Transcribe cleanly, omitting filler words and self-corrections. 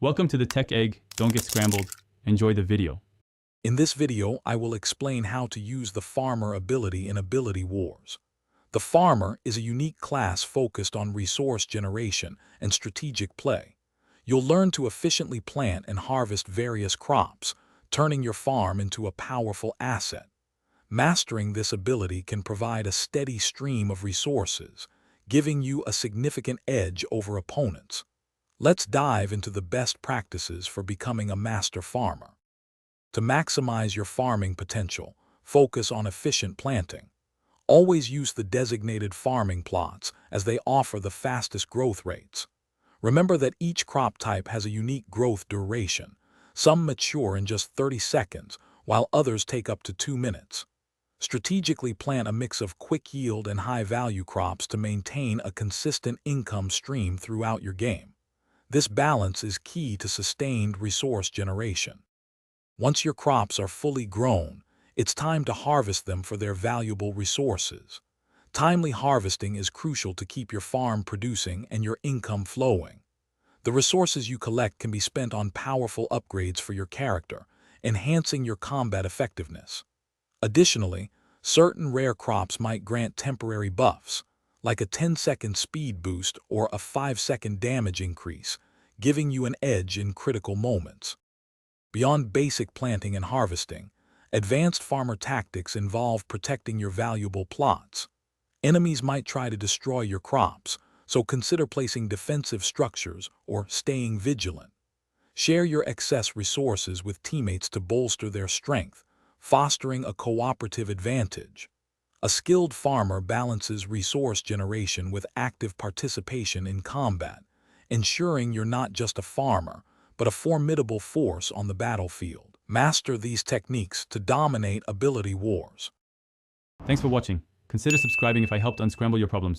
Welcome to the Tech Egg. Don't get scrambled. Enjoy the video. In this video, I will explain how to use the Farmer ability in Ability Wars. The Farmer is a unique class focused on resource generation and strategic play. You'll learn to efficiently plant and harvest various crops, turning your farm into a powerful asset. Mastering this ability can provide a steady stream of resources, giving you a significant edge over opponents. Let's dive into the best practices for becoming a master farmer. To maximize your farming potential, focus on efficient planting. Always use the designated farming plots as they offer the fastest growth rates. Remember that each crop type has a unique growth duration. Some mature in just 30 seconds, while others take up to 2 minutes. Strategically plant a mix of quick yield and high-value crops to maintain a consistent income stream throughout your game. This balance is key to sustained resource generation. Once your crops are fully grown, it's time to harvest them for their valuable resources. Timely harvesting is crucial to keep your farm producing and your income flowing. The resources you collect can be spent on powerful upgrades for your character, enhancing your combat effectiveness. Additionally, certain rare crops might grant temporary buffs, like a 10-second speed boost or a 5-second damage increase, giving you an edge in critical moments. Beyond basic planting and harvesting, advanced farmer tactics involve protecting your valuable plots. Enemies might try to destroy your crops, so consider placing defensive structures or staying vigilant. Share your excess resources with teammates to bolster their strength, fostering a cooperative advantage. A skilled farmer balances resource generation with active participation in combat, ensuring you're not just a farmer, but a formidable force on the battlefield. Master these techniques to dominate ability wars. Thanks for watching. Consider subscribing if I helped unscramble your problems.